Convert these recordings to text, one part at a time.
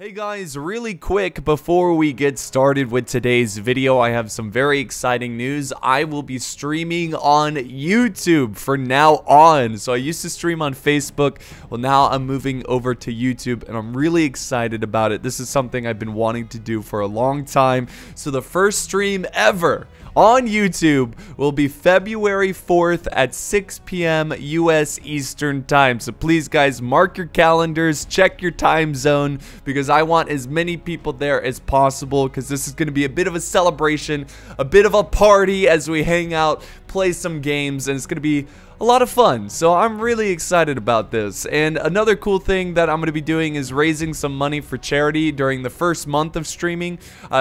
Hey guys, really quick before we get started with today's video, I have some very exciting news. I will be streaming on YouTube from now on. So I used to stream on Facebook. Well, now I'm moving over to YouTube and I'm really excited about it. This is something I've been wanting to do for a long time. So the first stream ever on YouTube will be February 4th at 6 p.m. US Eastern Time. So please guys, mark your calendars, check your time zone, because I want as many people there as possible, because this is going to be a bit of a celebration, a bit of a party as we hang out, play some games, and it's going to be a lot of fun. So I'm really excited about this. And another cool thing that I'm going to be doing is raising some money for charity during the first month of streaming.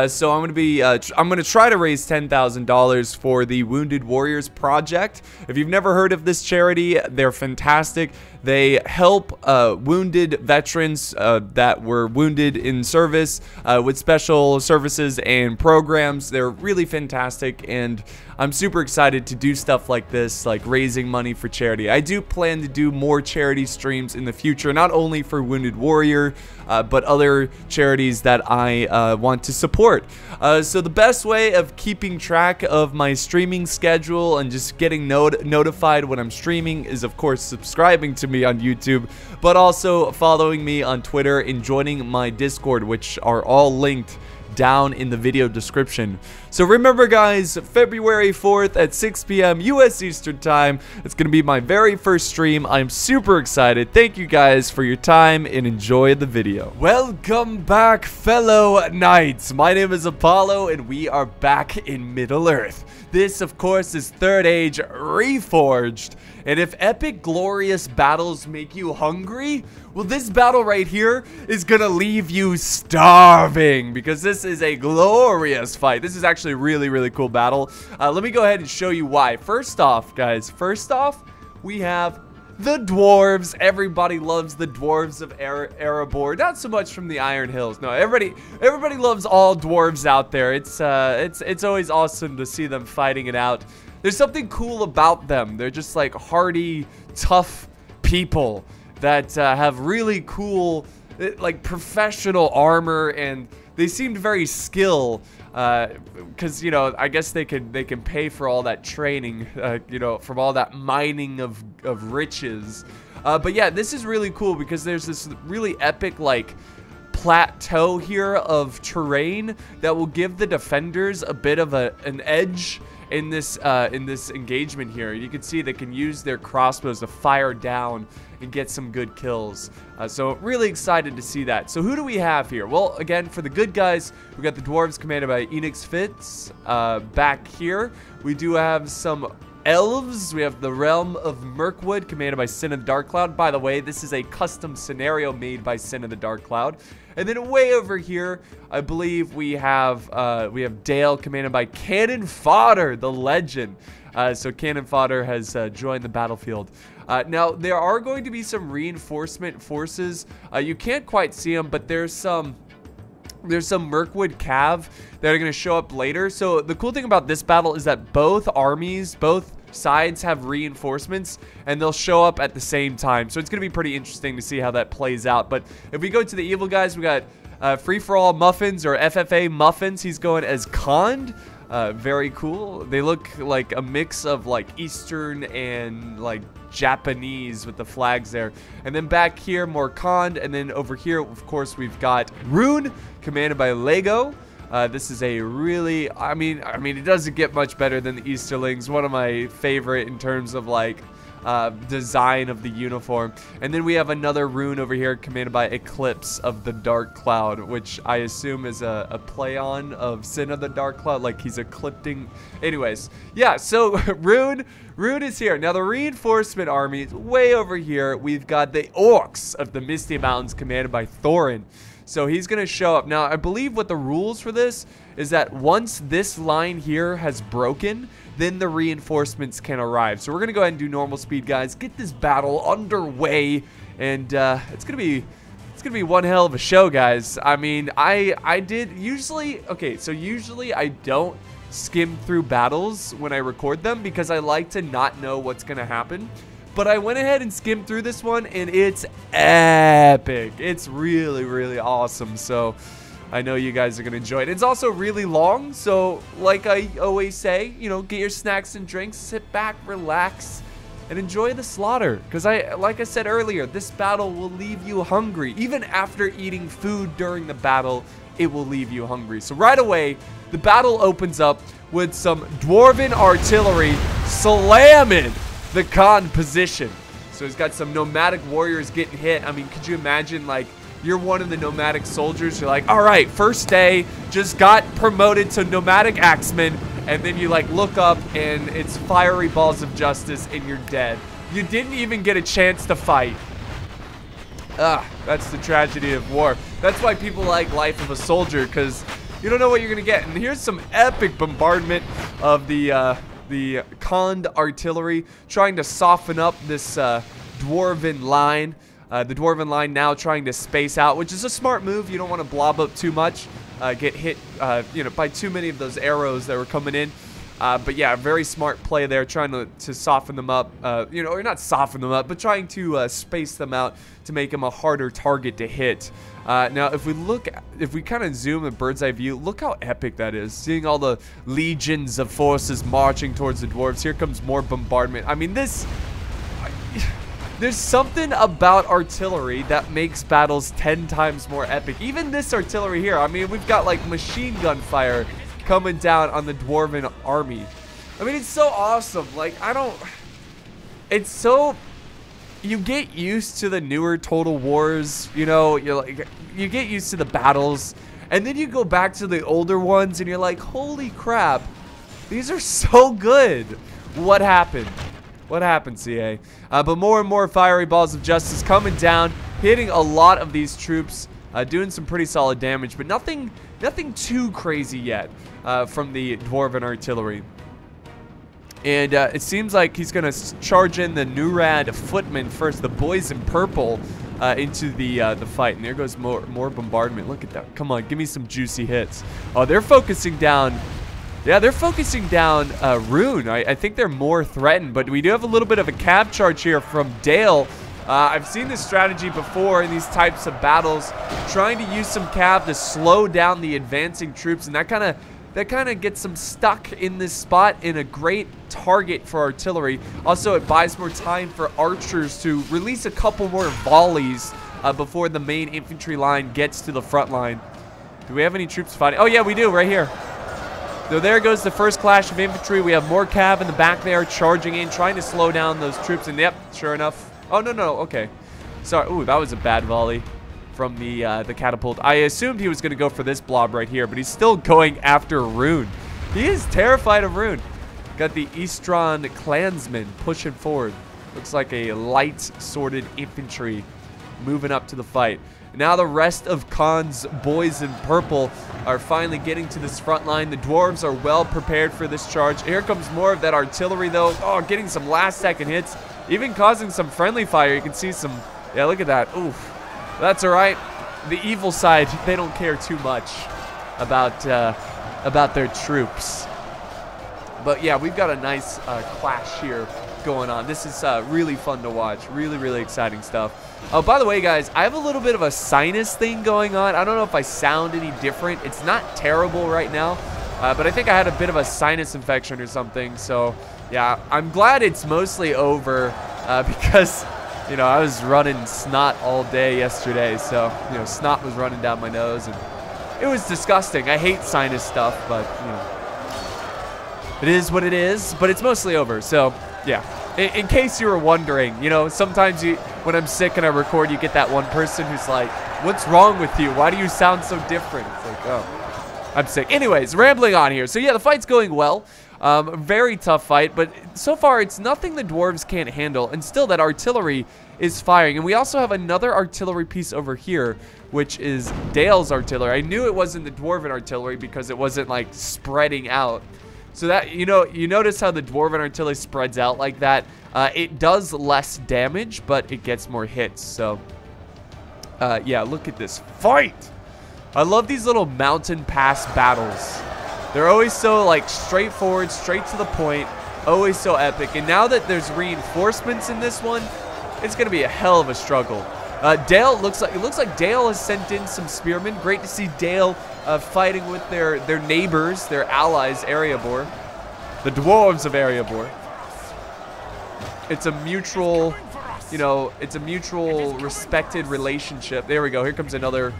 So I'm going to try to raise $10,000 for the Wounded Warriors Project. If you've never heard of this charity, they're fantastic. They help wounded veterans that were wounded in service with special services and programs. They're really fantastic, and I'm super excited to do stuff like this, like raising money for charity. I do plan to do more charity streams in the future, not only for Wounded Warrior, but other charities that I want to support. So the best way of keeping track of my streaming schedule and just getting notified when I'm streaming is, of course, subscribing to me on YouTube, but also following me on Twitter and joining my Discord, which are all linked down in the video description. So remember guys, February 4th at 6 p.m. US Eastern Time, it's going to be my very first stream. I'm super excited. Thank you guys for your time and enjoy the video. Welcome back, fellow knights. My name is Apollo and we are back in Middle-earth. This, of course, is Third Age Reforged. And if epic, glorious battles make you hungry, well, this battle right here is gonna leave you starving, because this is a glorious fight. This is actually a really, really cool battle. Let me go ahead and show you why. First off, guys, we have the Dwarves. Everybody loves the Dwarves of Erebor. Not so much from the Iron Hills. No, everybody loves all Dwarves out there. It's always awesome to see them fighting it out. There's something cool about them. They're just like hardy, tough people that have really cool, like professional armor, and they seemed very skilled. Because, you know, I guess they can pay for all that training, you know, from all that mining of riches. But yeah, this is really cool because there's this really epic, like, plateau here of terrain that will give the defenders a bit of an edge in this engagement here. You can see they can use their crossbows to fire down and get some good kills. So really excited to see that. So who do we have here? Well, again, for the good guys, we got the Dwarves commanded by Enix Fitz. Back here, we do have some elves. We have the Realm of Mirkwood commanded by Sin of the Dark Cloud. By the way, this is a custom scenario made by Sin of the Dark Cloud. And then way over here, I believe we have Dale commanded by Cannon Fodder, the legend. So Cannon Fodder has joined the battlefield. Now, there are going to be some reinforcement forces. You can't quite see them, but there's some Mirkwood Cav that are going to show up later. So the cool thing about this battle is that both armies, both sides have reinforcements, and they'll show up at the same time. So it's going to be pretty interesting to see how that plays out. But if we go to the evil guys, we got Free-for-All Muffins, or FFA Muffins. He's going as Khand. Very cool. They look like a mix of like Eastern and like Japanese with the flags there. And then back here, more Khand. And then over here, of course, we've got Rune, commanded by Lego. This is a really, I mean, it doesn't get much better than the Easterlings. One of my favorite in terms of like design of the uniform. And then we have another Rune over here commanded by Eclipse of the Dark Cloud, which I assume is a play on of Sin of the Dark Cloud, like he's eclipsing. Anyways, yeah, so Rune is here. Now the reinforcement army is way over here. We've got the Orcs of the Misty Mountains commanded by Thorin. So he's going to show up. Now, I believe what the rules for this is that once this line here has broken, then the reinforcements can arrive. So we're going to go ahead and do normal speed, guys. Get this battle underway. And it's going to be one hell of a show, guys. I mean, I did usually, okay, so usually I don't skim through battles when I record them because I like to not know what's going to happen. But I went ahead and skimmed through this one, and it's epic. It's really, really awesome. So I know you guys are going to enjoy it. It's also really long. So like I always say, you know, get your snacks and drinks, sit back, relax, and enjoy the slaughter. Because like I said earlier, this battle will leave you hungry. Even after eating food during the battle, it will leave you hungry. So right away, the battle opens up with some Dwarven artillery slamming the Khan position. So he's got some nomadic warriors getting hit. I mean, could you imagine, like, you're one of the nomadic soldiers. You're like, all right, first day, just got promoted to nomadic axeman. And then you, like, look up and it's fiery balls of justice and you're dead. You didn't even get a chance to fight. That's the tragedy of war. That's why people like Life of a Soldier, because you don't know what you're going to get. And here's some epic bombardment of the Khan artillery, trying to soften up this Dwarven line. The Dwarven line now trying to space out, which is a smart move. You don't want to blob up too much, get hit you know, by too many of those arrows that were coming in. But yeah, very smart play there, trying to soften them up, you know, or not soften them up, but trying to space them out to make them a harder target to hit. Now, if we kind of zoom a bird's eye view, look how epic that is. Seeing all the legions of forces marching towards the dwarves. Here comes more bombardment. I mean, there's something about artillery that makes battles 10 times more epic. Even this artillery here, I mean, we've got like machine gun fire coming down on the Dwarven army. I mean, it's so awesome. Like, it's so, you get used to the newer Total Wars, you know, you get used to the battles, and then you go back to the older ones and you're like, holy crap, these are so good. What happened? What happened, CA? But more and more fiery balls of justice coming down, hitting a lot of these troops, doing some pretty solid damage, but nothing too crazy yet from the Dwarven artillery. And it seems like he's going to charge in the Nurad footmen first, the boys in purple, into the fight. And there goes more bombardment. Look at that. Come on, give me some juicy hits. Oh, they're focusing down. Yeah, they're focusing down Rune. I think they're more threatened, but we do have a little bit of a cab charge here from Dale. I've seen this strategy before in these types of battles, trying to use some cab to slow down the advancing troops, and that kind of gets them stuck in this spot, in a great target for artillery. Also, it buys more time for archers to release a couple more volleys before the main infantry line gets to the front line. Do we have any troops fighting? Oh yeah, we do, right here. So there goes the first clash of infantry. We have more cav in the back there charging in, trying to slow down those troops. And yep, sure enough. Oh, no, okay. Sorry. Ooh, that was a bad volley from the catapult. I assumed he was going to go for this blob right here, but he's still going after Rune. He is terrified of Rune. Got the Eastron clansmen pushing forward. Looks like a light sorted infantry moving up to the fight. Now the rest of Khan's boys in purple are finally getting to this front line. The dwarves are well prepared for this charge. Here comes more of that artillery though. Oh, getting some last second hits, even causing some friendly fire. You can see some, yeah, look at that. Oof, that's all right. The evil side, they don't care too much about their troops. But yeah, we've got a nice clash here going on. This is really fun to watch. Really, really exciting stuff. Oh, by the way, guys, I have a little bit of a sinus thing going on. I don't know if I sound any different. It's not terrible right now, but I think I had a bit of a sinus infection or something. So yeah, I'm glad it's mostly over because, you know, I was running snot all day yesterday. So, you know, snot was running down my nose and it was disgusting. I hate sinus stuff, but, you know, it is what it is, but it's mostly over. So yeah, in case you were wondering, you know, sometimes when I'm sick and I record, you get that one person who's like, what's wrong with you? Why do you sound so different? It's like, oh, I'm sick. Anyways, rambling on here. So yeah, the fight's going well. Very tough fight, but so far it's nothing the dwarves can't handle, and still that artillery is firing. And we also have another artillery piece over here, which is Dale's artillery. I knew it wasn't the dwarven artillery because it wasn't like spreading out. So that, you know, you notice how the dwarven artillery spreads out like that. It does less damage, but it gets more hits. So yeah, look at this fight. I love these little mountain pass battles. They're always so like straightforward, straight to the point. Always so epic. And now that there's reinforcements in this one, it's going to be a hell of a struggle. Dale, it looks like Dale has sent in some spearmen. Great to see Dale fighting with their neighbors, their allies, Erebor. The Dwarves of Erebor. It's a mutual, you know, it's a mutual respected relationship. There we go. Here comes another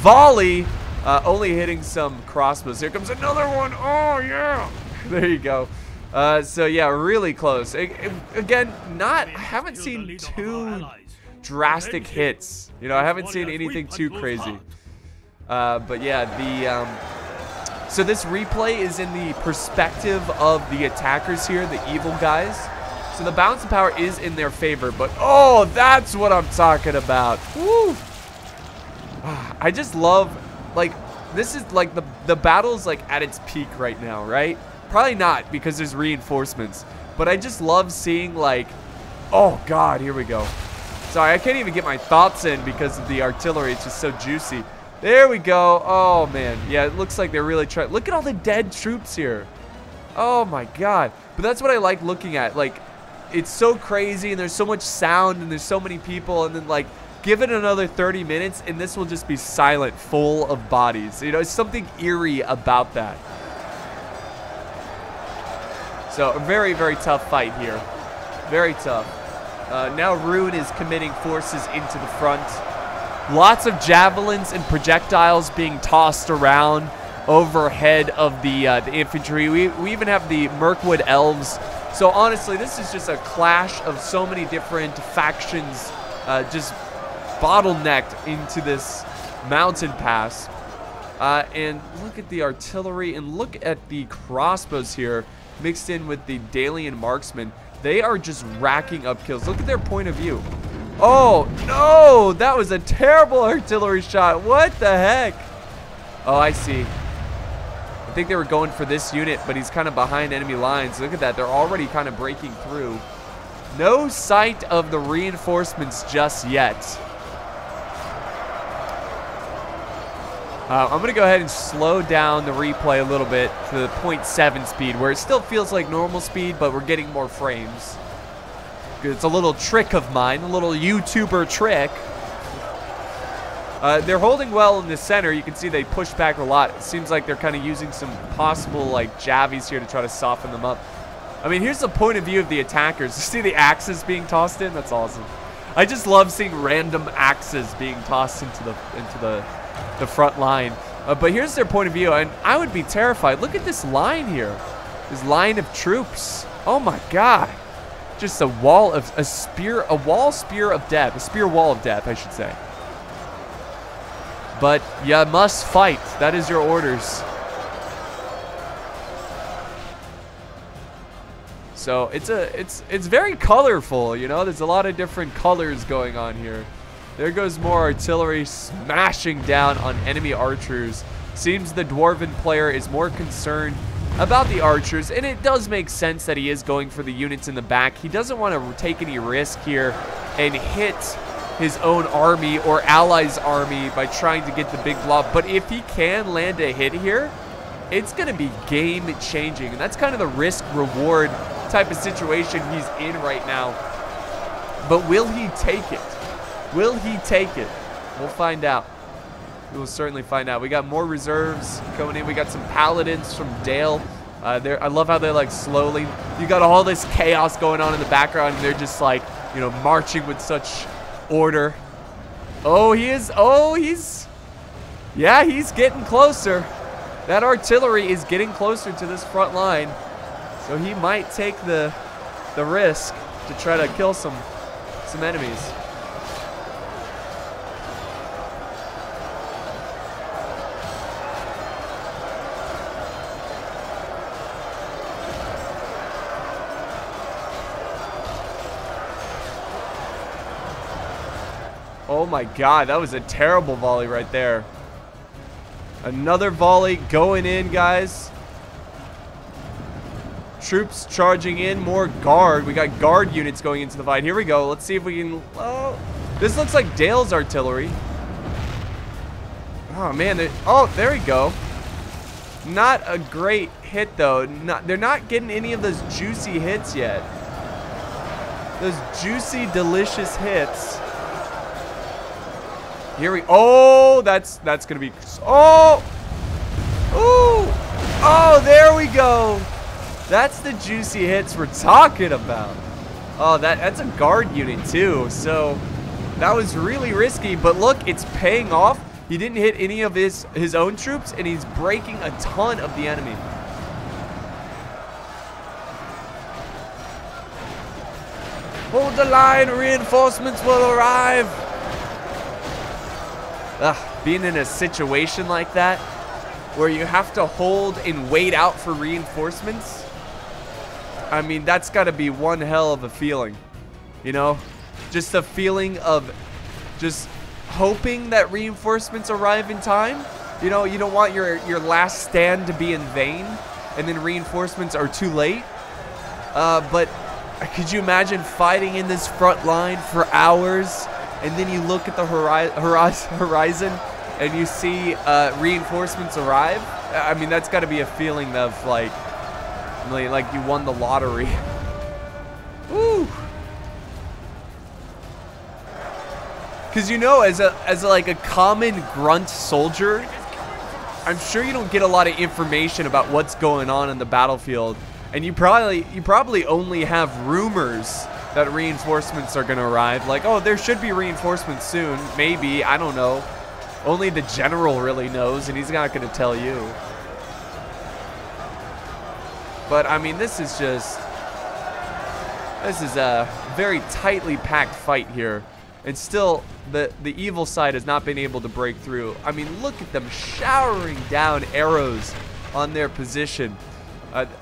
volley. Only hitting some crossbows. Here comes another one. Oh, yeah. There you go. So, yeah, really close. Again, I haven't seen too drastic hits. You know, I haven't seen anything too crazy. But, yeah, so this replay is in the perspective of the attackers here, the evil guys. So the balance of power is in their favor. But, oh, that's what I'm talking about. Woo. I just love... Like, this is like the battle's like at its peak right now, right? Probably not because there's reinforcements. But I just love seeing like, oh God, here we go. Sorry, I can't even get my thoughts in because of the artillery. It's just so juicy. There we go. Oh man, yeah, it looks like they're really trying. Look at all the dead troops here. Oh my God. But that's what I like looking at. Like, it's so crazy and there's so much sound and there's so many people and then like, give it another 30 minutes and this will just be silent, full of bodies. You know, it's something eerie about that. So a very, very tough fight here. Very tough. Now Rune is committing forces into the front. Lots of javelins and projectiles being tossed around overhead of the infantry. We even have the Mirkwood elves. So honestly, this is just a clash of so many different factions just bottlenecked into this mountain pass. And look at the artillery and look at the crossbows here mixed in with the Dalian marksmen. They are just racking up kills. Look at their point of view. Oh no, that was a terrible artillery shot. What the heck? Oh, I see. I think they were going for this unit, but he's kind of behind enemy lines. Look at that, they're already kind of breaking through. No sight of the reinforcements just yet. I'm going to go ahead and slow down the replay a little bit to the 0.7 speed, where it still feels like normal speed, but we're getting more frames. It's a little trick of mine, a little YouTuber trick. They're holding well in the center. You can see they push back a lot. It seems like they're kind of using some possible like javies here to try to soften them up. I mean, here's the point of view of the attackers. You see the axes being tossed in? That's awesome. I just love seeing random axes being tossed into the front line. But here's their point of view, and I would be terrified. Look at this line here. This line of troops. Oh my God. Just a wall of a spear of death. A spear wall of death, I should say. But you must fight. That is your orders. So it's very colorful, you know. There's a lot of different colors going on here. There goes more artillery smashing down on enemy archers. Seems the Dwarven player is more concerned about the archers, and it does make sense that he is going for the units in the back. He doesn't want to take any risk here and hit his own army or allies' army by trying to get the big blob. But if he can land a hit here, it's going to be game-changing, and that's kind of the risk-reward type of situation he's in right now. But will he take it? Will he take it? We'll find out. We will certainly find out. We got more reserves coming in. We got some paladins from Dale. I love how they're like slowly. You got all this chaos going on in the background, and they're just like, you know, marching with such order. Oh, he is. Oh, yeah, he's getting closer. That artillery is getting closer to this front line, so he might take the risk to try to kill some enemies. Oh my God, that was a terrible volley right there. Another volley going in, guys. Troops charging in, more guard. We got guard units going into the fight. Here we go. Let's see if we can... Oh, this looks like Dale's artillery. Oh, man. Oh, there we go. Not a great hit, though. They're not getting any of those juicy hits yet. Those juicy, delicious hits. Here we... Oh, that's going to be... Oh! Ooh! Oh, there we go. That's the juicy hits we're talking about. Oh, that's a guard unit, too. So, that was really risky. But look, it's paying off. He didn't hit any of his own troops, and he's breaking a ton of the enemy. Hold the line, reinforcements will arrive. Being in a situation like that, where you have to hold and wait out for reinforcements, I mean, that's got to be one hell of a feeling, you know? Just a feeling of just hoping that reinforcements arrive in time. You know, you don't want your last stand to be in vain, and then reinforcements are too late. But could you imagine fighting in this front line for hours, and then you look at the horizon and you see reinforcements arrive? I mean, that's got to be a feeling of like you won the lottery. Woo! Because, you know, as like a common grunt soldier, I'm sure you don't get a lot of information about what's going on in the battlefield, and you probably only have rumors that reinforcements are going to arrive. Like, oh, there should be reinforcements soon. Maybe, I don't know. Only the general really knows, and he's not going to tell you. But I mean, this is a very tightly packed fight here. And still, the evil side has not been able to break through. I mean, look at them showering down arrows on their position.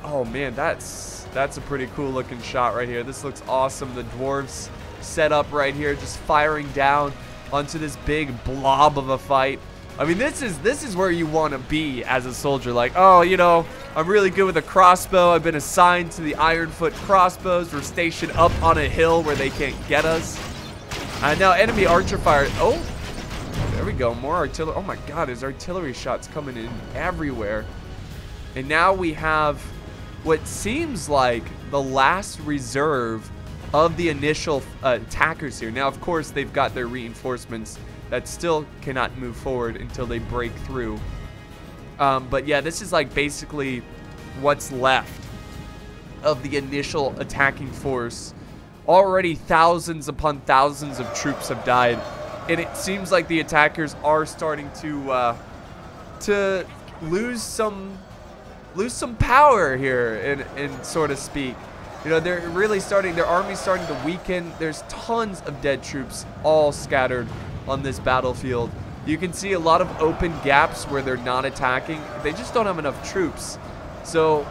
Oh man, that's a pretty cool looking shot right here. This looks awesome. The dwarves set up right here, just firing down onto this big blob of a fight. I mean, this is where you want to be as a soldier. Like, oh, you know, I'm really good with a crossbow. I've been assigned to the Ironfoot crossbows. We're stationed up on a hill where they can't get us. Now enemy archer fire. Oh, there we go. More artillery. Oh my God, there's artillery shots coming in everywhere. And now we have what seems like the last reserve of the initial attackers here. Now, of course, they've got their reinforcements that still cannot move forward until they break through. But yeah, this is like basically what's left of the initial attacking force. Already thousands upon thousands of troops have died, and it seems like the attackers are starting to lose some power here, and so to speak. You know, they're really starting, their army's starting to weaken. There's tons of dead troops all scattered on this battlefield. You can see a lot of open gaps where they're not attacking. They just don't have enough troops. So,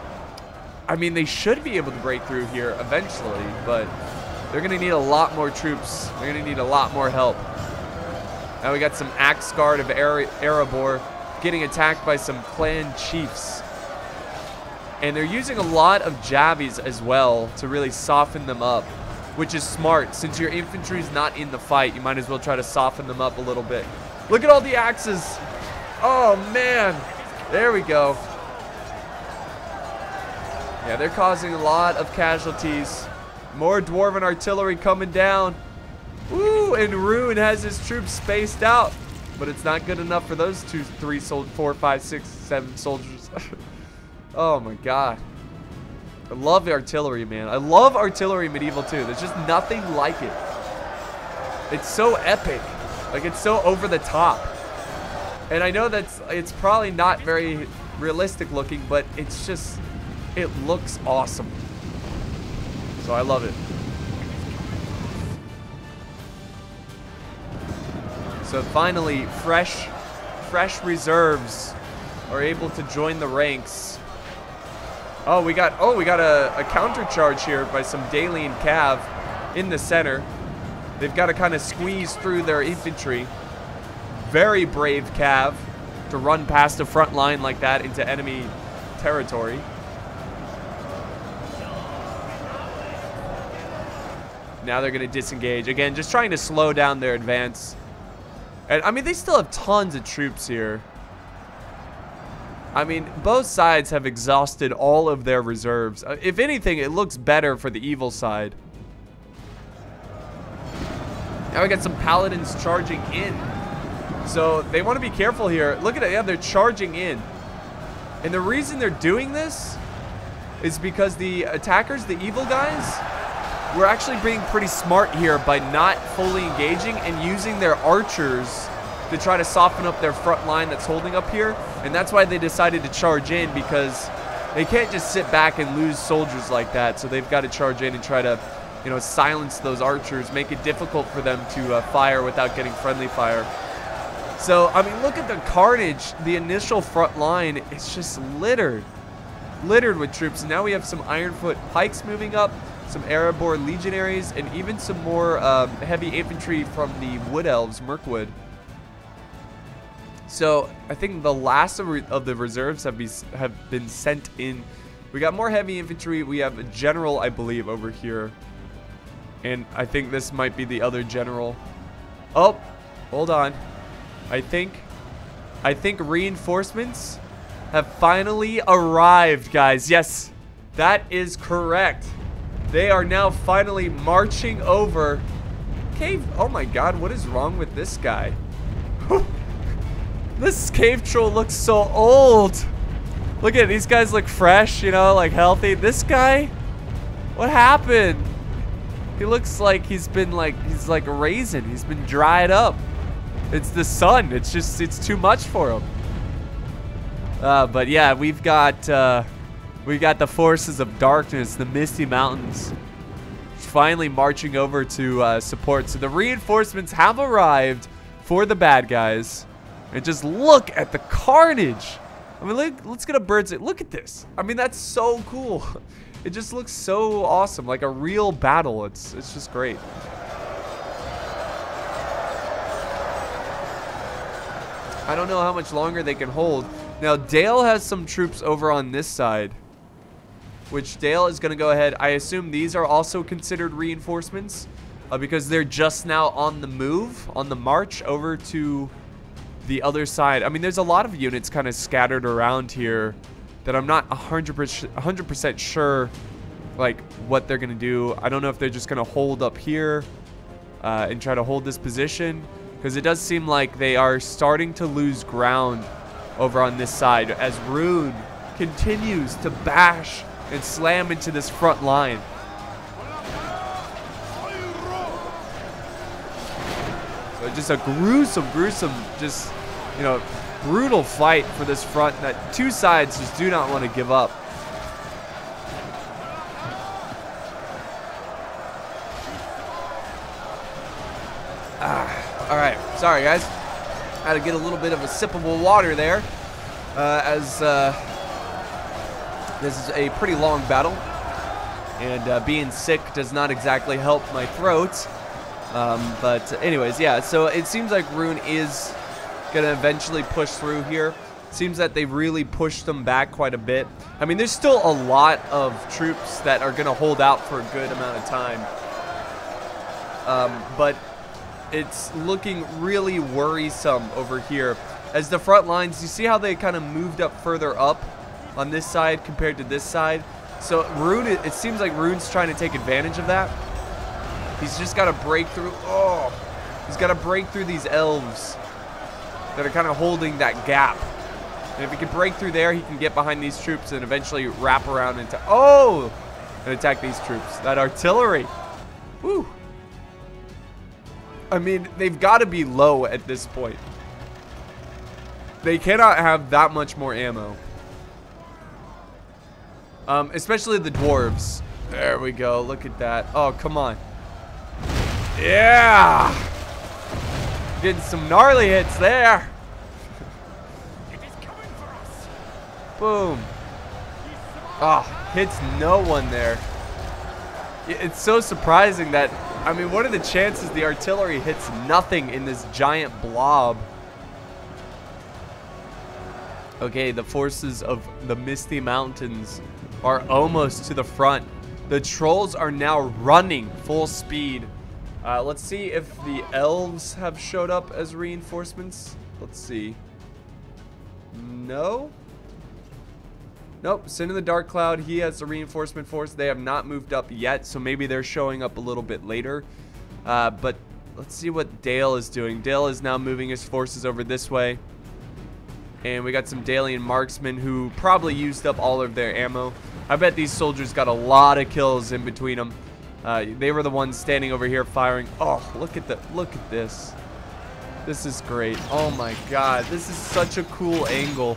I mean, they should be able to break through here eventually, but they're going to need a lot more troops. They're going to need a lot more help. Now we got some Axe Guard of Erebor getting attacked by some clan chiefs. And they're using a lot of javies as well to really soften them up, which is smart. Since your infantry is not in the fight, you might as well try to soften them up a little bit. Look at all the axes. Oh, man. There we go. Yeah, they're causing a lot of casualties. More dwarven artillery coming down. Woo, and Rune has his troops spaced out. But it's not good enough for those 2, 3, 4, 5, 6, 7 soldiers. Oh my God. I love the artillery, man. I love artillery medieval too. There's just nothing like it. It's so epic. Like, it's so over the top. And I know it's probably not very realistic looking, but it's just, it looks awesome. So I love it. So finally, fresh reserves are able to join the ranks. Oh, we got a counter charge here by some Dalian Cav in the center. They've got to kind of squeeze through their infantry. Very brave Cav to run past the front line like that into enemy territory. Now they're going to disengage. Again, just trying to slow down their advance. And I mean, they still have tons of troops here. I mean, both sides have exhausted all of their reserves. If anything, it looks better for the evil side. Now we got some paladins charging in. So they want to be careful here. Look at it. Yeah, they're charging in. And the reason they're doing this is because the attackers, the evil guys, were actually being pretty smart here by not fully engaging and using their archers to try to soften up their front line that's holding up here. And that's why they decided to charge in, because they can't just sit back and lose soldiers like that. So they've got to charge in and try to, you know, silence those archers, make it difficult for them to fire without getting friendly fire. So, I mean, look at the carnage. The initial front line is just littered with troops. And now we have some Ironfoot pikes moving up, some Erebor legionaries, and even some more heavy infantry from the Wood Elves, Mirkwood. So I think the last of the reserves have been sent in. We got more heavy infantry. We have a general, I believe, over here. And I think this might be the other general. Oh, hold on. I think reinforcements have finally arrived, guys. Yes, that is correct. They are now finally marching over. Cave. Oh my God, what is wrong with this guy? This cave troll looks so old. Look at it, these guys look fresh, you know, like healthy. This guy, what happened? He looks like he's like a raisin. He's been dried up. It's the sun. It's just, it's too much for him. But yeah, we've got the forces of darkness, the Misty Mountains, finally marching over to support. So the reinforcements have arrived for the bad guys. And just look at the carnage. I mean, let's get a bird's eye. Look at this. I mean, that's so cool. It just looks so awesome, like a real battle. It's just great. I don't know how much longer they can hold. Now, Dale has some troops over on this side, which Dale is going to go ahead. I assume these are also considered reinforcements because they're just now on the move, on the march over to the other side. I mean, there's a lot of units kind of scattered around here that I'm not 100% sure like what they're gonna do. I don't know if they're just gonna hold up here and try to hold this position, because it does seem like they are starting to lose ground over on this side as Rune continues to bash and slam into this front line. So just a gruesome, just, you know, brutal fight for this front that two sides just do not want to give up. All right, sorry guys, I had to get a little bit of a sip of water there, as this is a pretty long battle, and being sick does not exactly help my throat. But anyways, yeah, so it seems like Rune is gonna eventually push through here. Seems that they really pushed them back quite a bit. I mean, there's still a lot of troops that are gonna hold out for a good amount of time, but it's looking really worrisome over here as the front lines, you see how they kind of moved up further up on this side compared to this side. So Rune, it seems like Rune's trying to take advantage of that. He's just got to break through. Oh, he's got to break through these elves that are kind of holding that gap. And if he can break through there, he can get behind these troops and eventually wrap around into, oh, and attack these troops. That artillery. Woo. I mean, they've got to be low at this point. They cannot have that much more ammo. Especially the dwarves. There we go. Look at that. Oh, come on. Yeah. Getting some gnarly hits there. It is coming for us. Boom. Oh, hits no one there. It's so surprising that, I mean, what are the chances the artillery hits nothing in this giant blob? Okay, the forces of the Misty Mountains are almost to the front. The trolls are now running full speed. Let's see if the elves have showed up as reinforcements. Let's see. No? Nope, Sin in the Dark Cloud, he has the reinforcement force. They have not moved up yet, so maybe they're showing up a little bit later. But let's see what Dale is doing. Dale is now moving his forces over this way. And we got some Dalian marksmen who probably used up all of their ammo. I bet these soldiers got a lot of kills in between them. They were the ones standing over here firing. Oh, look at this. This is great. Oh my god, this is such a cool angle.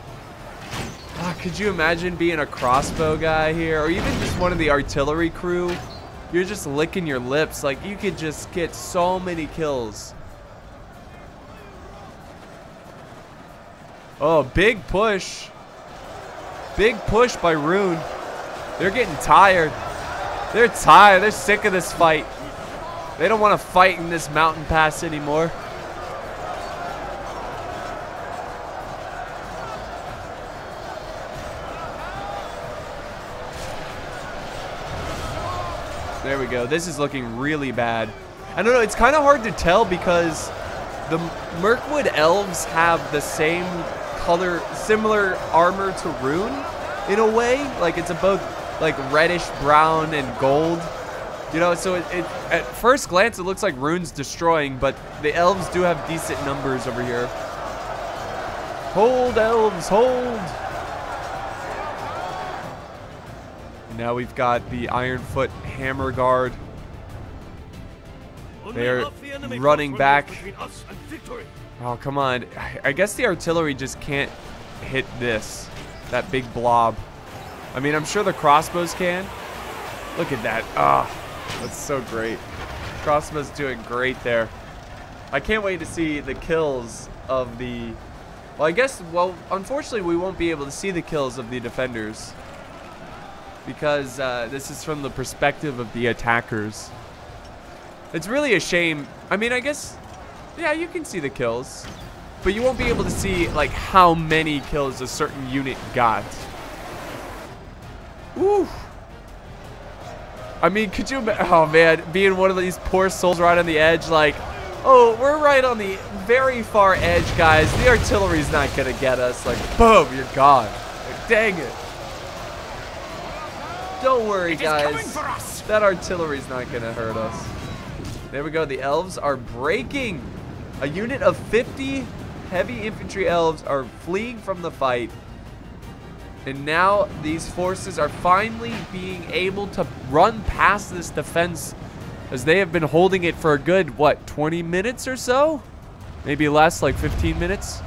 Could you imagine being a crossbow guy here, or even just one of the artillery crew? You're just licking your lips. Like, you could just get so many kills. Oh, big push. Big push by Rune. They're getting tired. They're tired. They're sick of this fight. They don't want to fight in this mountain pass anymore. There we go. This is looking really bad. I don't know. It's kind of hard to tell because the Mirkwood elves have the same color, similar armor to Rune in a way. Like, it's both like reddish brown and gold. You know, so it at first glance it looks like Rune's destroying, but the elves do have decent numbers over here. Hold, elves, hold. Now we've got the Ironfoot Hammer Guard. They're running back. Oh, come on. I guess the artillery just can't hit that big blob. I mean, I'm sure the crossbows can. Look at that. Ah, oh, that's so great. Crossbows doing great there. I can't wait to see the kills of the... Well, unfortunately, we won't be able to see the kills of the defenders, because this is from the perspective of the attackers. It's really a shame. I mean, I guess, yeah, you can see the kills, but you won't be able to see, like, how many kills a certain unit got. Ooh. I mean, could you, oh man, being one of these poor souls right on the edge, like, oh, we're right on the very far edge, guys. The artillery's not gonna get us. Like, boom, you're gone. Like, dang it. Don't worry, guys. That artillery's not going to hurt us. There we go. The elves are breaking. A unit of 50 heavy infantry elves are fleeing from the fight. And now these forces are finally being able to run past this defense, as they have been holding it for a good, what, 20 minutes or so? Maybe less, like 15 minutes?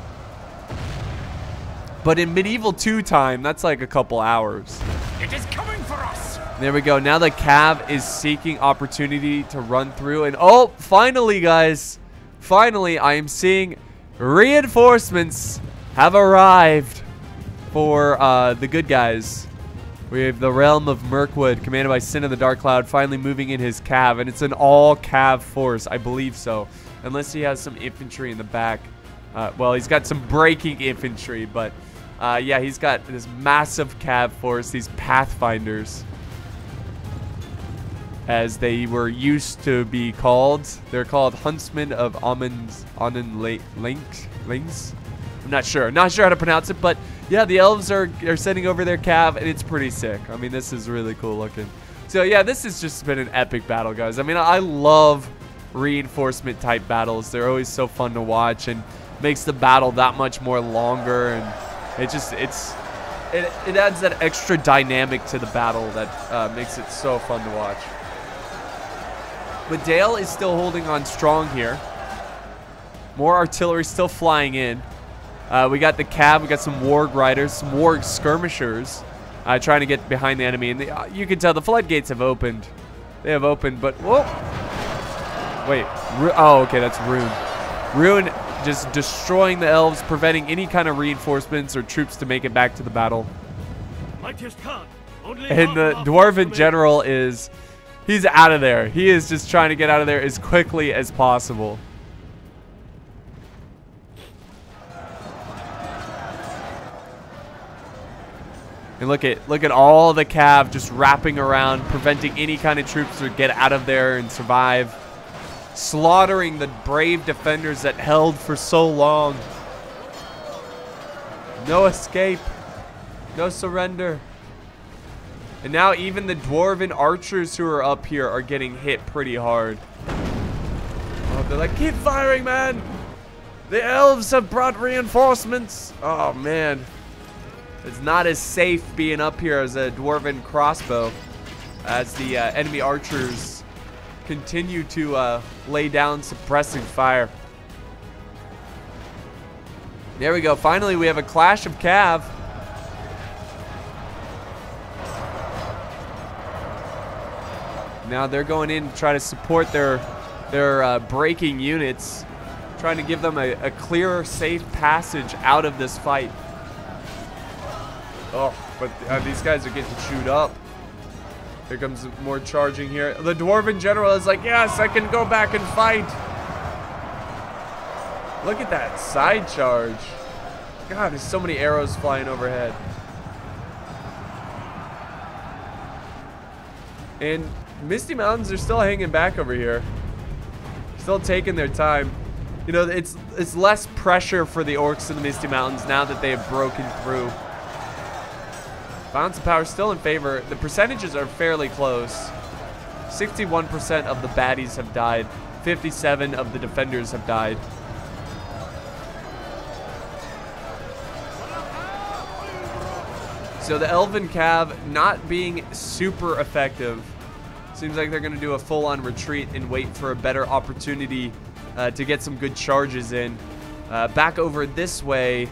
But in Medieval 2 time, that's like a couple hours. It is coming for us. There we go. Now the Cav is seeking opportunity to run through. And oh, finally, guys. Finally, I am seeing reinforcements have arrived for the good guys. We have the Realm of Mirkwood, commanded by Sin of the Dark Cloud, finally moving in his Cav. And it's an all-Cav force. I believe so. Unless he has some infantry in the back. Well, he's got some breaking infantry, but... yeah, he's got this massive Cav force, these Pathfinders, as they were used to be called. They're called Huntsmen of Links. I'm not sure how to pronounce it, but yeah, the elves are sending over their Cav, and it's pretty sick. I mean, this is really cool looking. So yeah, this has just been an epic battle, guys. I mean, I love reinforcement type battles. They're always so fun to watch, and makes the battle that much more longer, and it adds that extra dynamic to the battle that makes it so fun to watch. But Dale is still holding on strong here. More artillery still flying in. We got the Cav, we got some Warg Riders, some Warg Skirmishers trying to get behind the enemy. And you can tell the floodgates have opened. They have opened, but whoa! Wait, oh, okay, that's Rune. Rune just destroying the elves, preventing any kind of reinforcements or troops to make it back to the battle. And the Dwarven general he's out of there. He is just trying to get out of there as quickly as possible. And look at all the Cav just wrapping around, preventing any kind of troops to get out of there and survive. Slaughtering the brave defenders that held for so long. No escape. No surrender. And now even the dwarven archers who are up here are getting hit pretty hard. Oh, they're like, keep firing, man. The elves have brought reinforcements. Oh, man. It's not as safe being up here as a dwarven crossbow as the enemy archers continue to lay down suppressing fire. There we go. Finally, we have a clash of cav. Now they're going in to try to support their breaking units, trying to give them a clear, safe passage out of this fight. Oh, but these guys are getting chewed up. Here comes more charging here. The dwarven general is like, yes, I can go back and fight. Look at that side charge. God, there's so many arrows flying overhead. And Misty Mountains are still hanging back over here. Still taking their time. You know, it's less pressure for the orcs in the Misty Mountains now that they have broken through. Balance of power still in favor. The percentages are fairly close. 61% of the baddies have died. 57% of the defenders have died. So the Elven Cav not being super effective. Seems like they're going to do a full-on retreat and wait for a better opportunity to get some good charges in. Back over this way,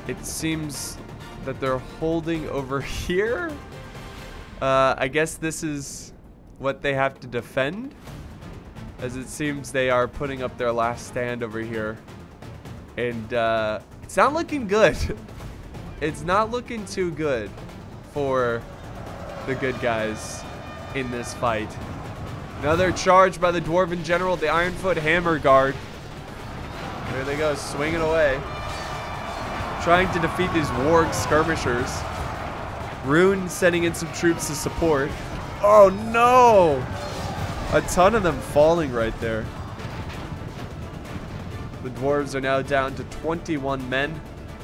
it seems that they're holding over here. I guess this is what they have to defend, as it seems they are putting up their last stand over here. And it's not looking good. It's not looking too good for the good guys in this fight. Another charge by the Dwarven General, the Ironfoot Hammer Guard. There they go, swinging away. Trying to defeat these warg skirmishers. Rune sending in some troops to support. Oh no! A ton of them falling right there. The dwarves are now down to 21 men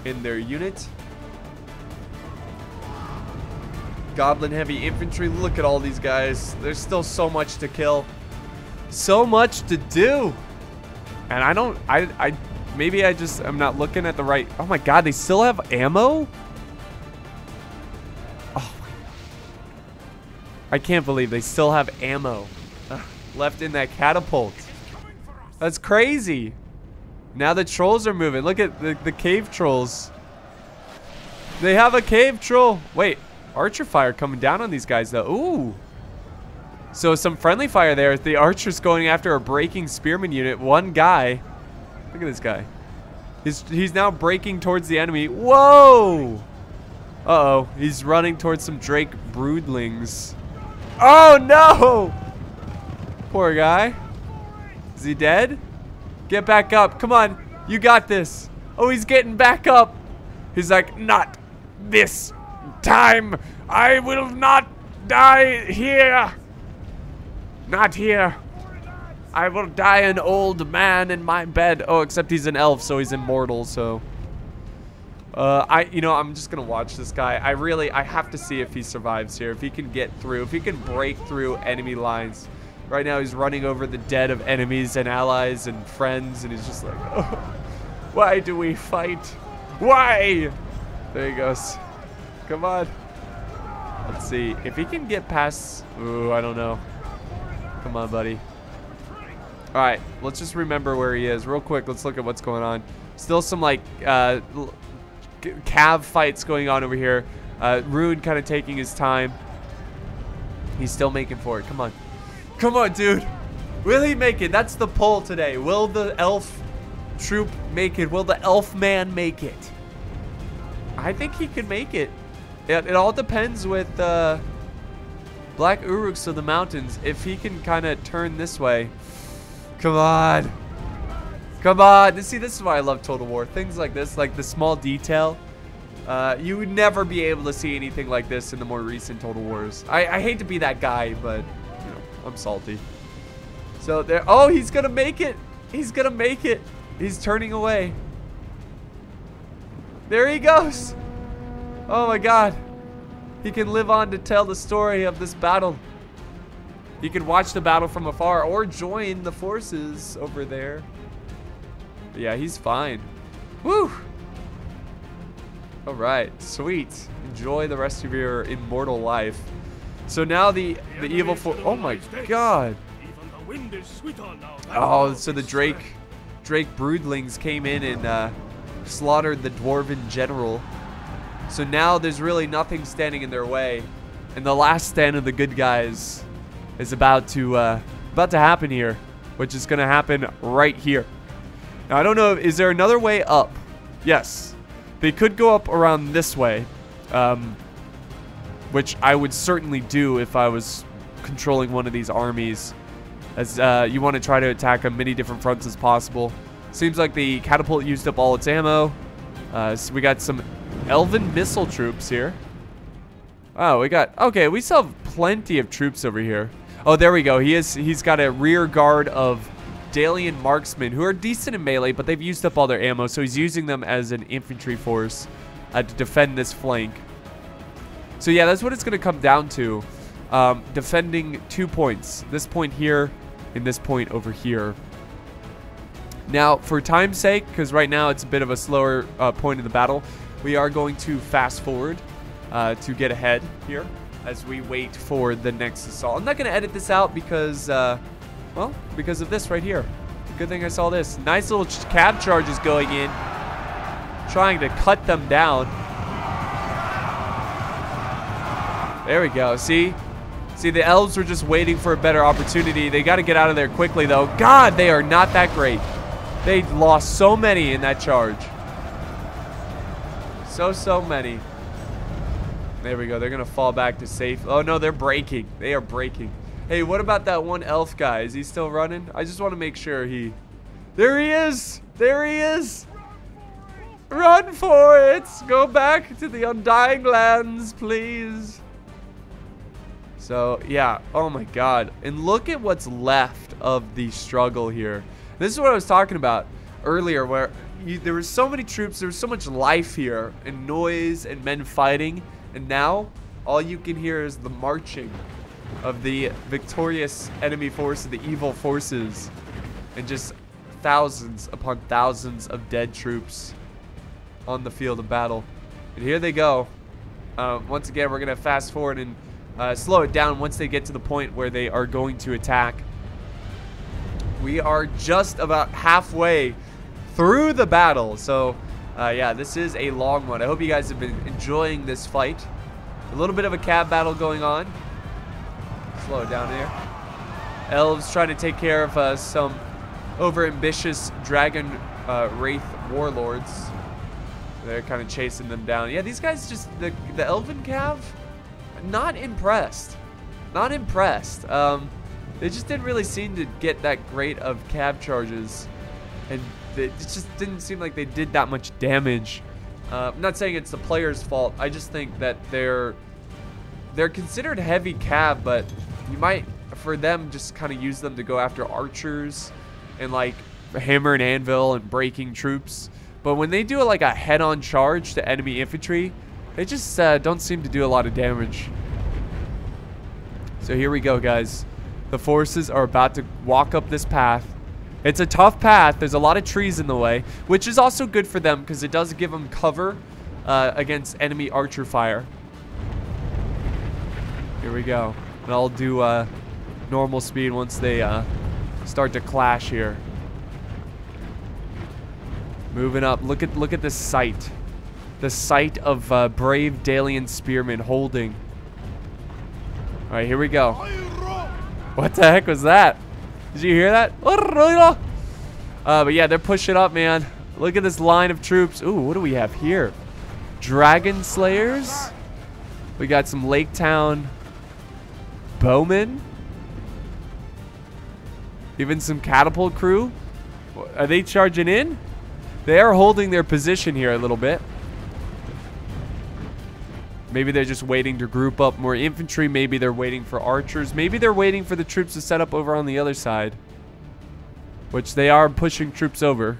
in their unit. Goblin heavy infantry, look at all these guys. There's still so much to kill. So much to do. And maybe I'm not looking at the right. Oh my god, they still have ammo? Oh, I can't believe they still have ammo left in that catapult. That's crazy. Now the trolls are moving. Look at the cave trolls. They have a cave troll. Wait, archer fire coming down on these guys though. Ooh. So some friendly fire there. The archer's going after a breaking spearman unit. One guy. Look at this guy. He's now breaking towards the enemy. Whoa! Uh-oh. He's running towards some Drake broodlings. Oh, no! Poor guy. Is he dead? Get back up. Come on. You got this. Oh, he's getting back up. He's like, not this time. I will not die here. Not here. I will die an old man in my bed. Oh, except he's an elf, so he's immortal, so. I'm just gonna watch this guy. I have to see if he survives here. If he can get through, if he can break through enemy lines. Right now he's running over the dead of enemies and allies and friends, and he's just like, oh, why do we fight? Why? There he goes. Come on. Let's see. If he can get past, ooh, I don't know. Come on, buddy. All right, let's just remember where he is real quick. Let's look at what's going on. Still some like cav fights going on over here. Rune kind of taking his time. He's still making for it. Come on. Come on, dude. Will he make it? That's the poll today. Will the elf troop make it? Will the elf man make it? I think he could make it. It all depends with Black Uruks of the mountains. If he can kind of turn this way. Come on. Come on. See, this is why I love Total War. Things like this, like the small detail. You would never be able to see anything like this in the more recent Total Wars. I hate to be that guy, but, you know, I'm salty. So there. Oh, he's going to make it. He's going to make it. He's turning away. There he goes. Oh my god. He can live on to tell the story of this battle. He can watch the battle from afar or join the forces over there. But yeah, he's fine. Woo! Alright, sweet. Enjoy the rest of your immortal life. So now the evil force. Oh my god. Oh, so the Drake broodlings came in and slaughtered the Dwarven general. So now there's really nothing standing in their way, and the last stand of the good guys is about to happen here, which is gonna happen right here. Now I don't know, is there another way up? Yes, they could go up around this way, which I would certainly do if I was controlling one of these armies, as you want to try to attack on many different fronts as possible. Seems like the catapult used up all its ammo. So we got some elven missile troops here. Oh, okay, we still have plenty of troops over here. Oh, there we go. He's got a rear guard of Dalian marksmen who are decent in melee, but they've used up all their ammo, so he's using them as an infantry force to defend this flank. So yeah, that's what it's going to come down to. Defending 2 points. This point here and this point over here. Now, for time's sake, because right now it's a bit of a slower point in the battle, we are going to fast forward to get ahead here as we wait for the next assault. I'm not going to edit this out because, well, because of this right here. Good thing I saw this. Nice little cab charges going in, trying to cut them down. There we go. See, the elves were just waiting for a better opportunity. They got to get out of there quickly, though. God, they are not that great. They lost so many in that charge. So many. There we go. They're going to fall back to safe. Oh, no, they're breaking. They are breaking. Hey, what about that one elf guy? Is he still running? I just want to make sure he... There he is. There he is. Run for it. Go back to the Undying Lands, please. So, yeah. Oh, my God. And look at what's left of the struggle here. This is what I was talking about earlier, where there were so many troops, there was so much life here, and noise, and men fighting, and now all you can hear is the marching of the victorious enemy forces, the evil forces, and just thousands upon thousands of dead troops on the field of battle. And here they go. Once again, we're going to fast forward and slow it down once they get to the point where they are going to attack. We are just about halfway through the battle. So, yeah, this is a long one. I hope you guys have been enjoying this fight. A little bit of a cab battle going on. Slow it down here. Elves trying to take care of some overambitious dragon wraith warlords. They're kind of chasing them down. Yeah, these guys just, the elven cav, not impressed. Not impressed. They just didn't really seem to get that great of cab charges, and it just didn't seem like they did that much damage. I'm not saying it's the player's fault. I just think that they're considered heavy cab, but you might, for them, just kind of use them to go after archers and like hammer and anvil and breaking troops. But when they do like a head-on charge to enemy infantry, they just don't seem to do a lot of damage. So here we go, guys. The forces are about to walk up this path. It's a tough path. There's a lot of trees in the way, which is also good for them because it does give them cover against enemy archer fire. Here we go. And I'll do normal speed once they start to clash here. Moving up. Look at this sight. The sight of brave Dalian spearmen holding. All right, here we go. What the heck was that? Did you hear that? But yeah, they're pushing up, man. Look at this line of troops. Ooh, what do we have here? Dragon Slayers. We got some Lake Town bowmen. Even some catapult crew. Are they charging in? They are holding their position here a little bit. Maybe they're just waiting to group up more infantry. Maybe they're waiting for archers. Maybe they're waiting for the troops to set up over on the other side. Which they are pushing troops over.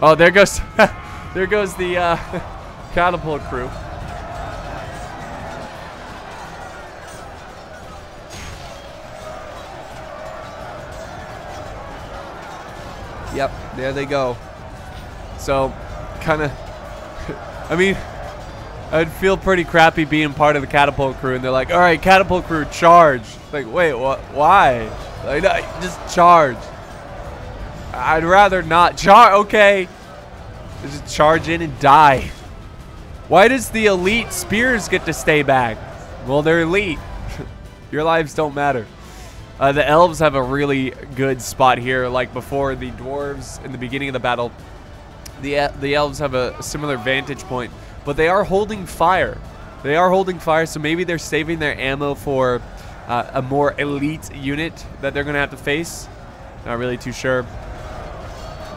Oh, there goes There goes the catapult crew. Yep, there they go. So, kind of, I mean, I'd feel pretty crappy being part of the catapult crew, and they're like, all right, catapult crew, charge. Like, wait, what? Why? Like, no, just charge. I'd rather not charge. Okay. Just charge in and die. Why does the elite spears get to stay back? Well, they're elite. Your lives don't matter. The elves have a really good spot here. Like before, the dwarves in the beginning of the battle, the elves have a similar vantage point, but they are holding fire. They are holding fire, so maybe they're saving their ammo for a more elite unit that they're going to have to face. Not really too sure.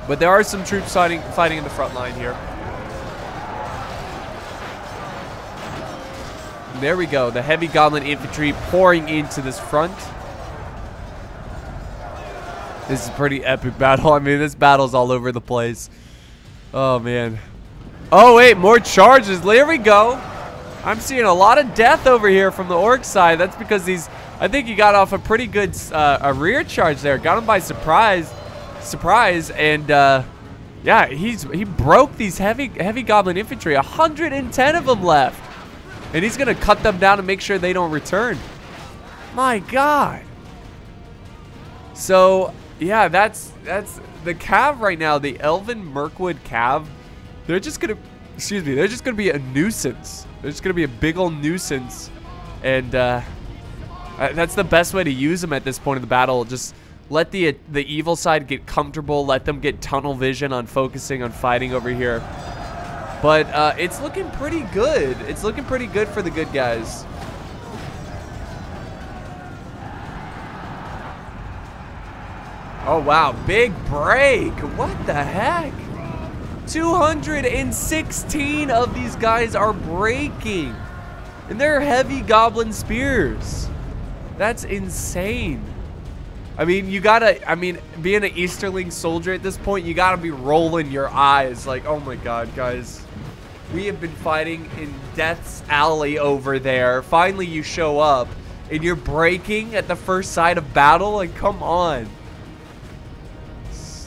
But there are some troops fighting in the front line here. And there we go. The heavy goblin infantry pouring into this front. This is a pretty epic battle. I mean, this battle's all over the place. Oh, man. Oh, wait. More charges. There we go. I'm seeing a lot of death over here from the orc side. That's because these... I think he got off a pretty good a rear charge there. Got him by surprise. And yeah, he broke these heavy goblin infantry. 110 of them left, and he's gonna cut them down and make sure they don't return. My God. So yeah, that's the cav right now. The Elven Mirkwood cav. They're just gonna be a nuisance. They're just gonna be a big old nuisance, and that's the best way to use them at this point in the battle. Just let the evil side get comfortable. Let them get tunnel vision on focusing on fighting over here. But it's looking pretty good. It's looking pretty good for the good guys. Oh, wow. Big break. What the heck? 216 of these guys are breaking. And they're heavy goblin spears. That's insane. I mean, being an Easterling soldier at this point, you gotta be rolling your eyes like, oh my God, guys. We have been fighting in Death's Alley over there. Finally, you show up, and you're breaking at the first sight of battle? Like, come on.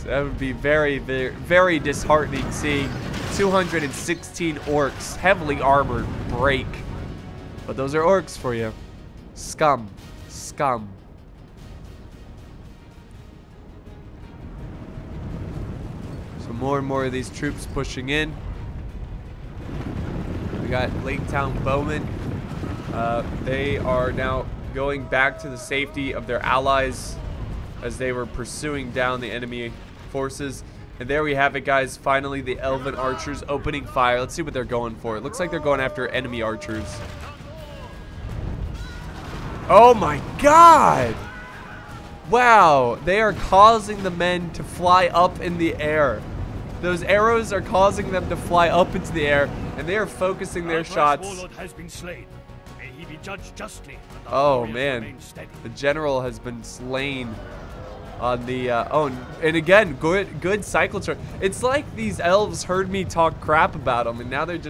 That would be very, very, very disheartening seeing 216 orcs, heavily armored, break. But those are orcs for you. Scum. Scum. So more and more of these troops pushing in. We got Lake Town Bowmen. They are now going back to the safety of their allies as they were pursuing down the enemy forces. And there we have it, guys. Finally, the Elven archers opening fire. Let's see what they're going for. It looks like they're going after enemy archers. Oh my God! Wow, they are causing the men to fly up in the air. Those arrows are causing them to fly up into the air, and they are focusing their shots. Has been slain. May he be judged justly. Oh man, the general has been slain on the oh, and again, good cycle charge. It's like these elves heard me talk crap about them, and now they're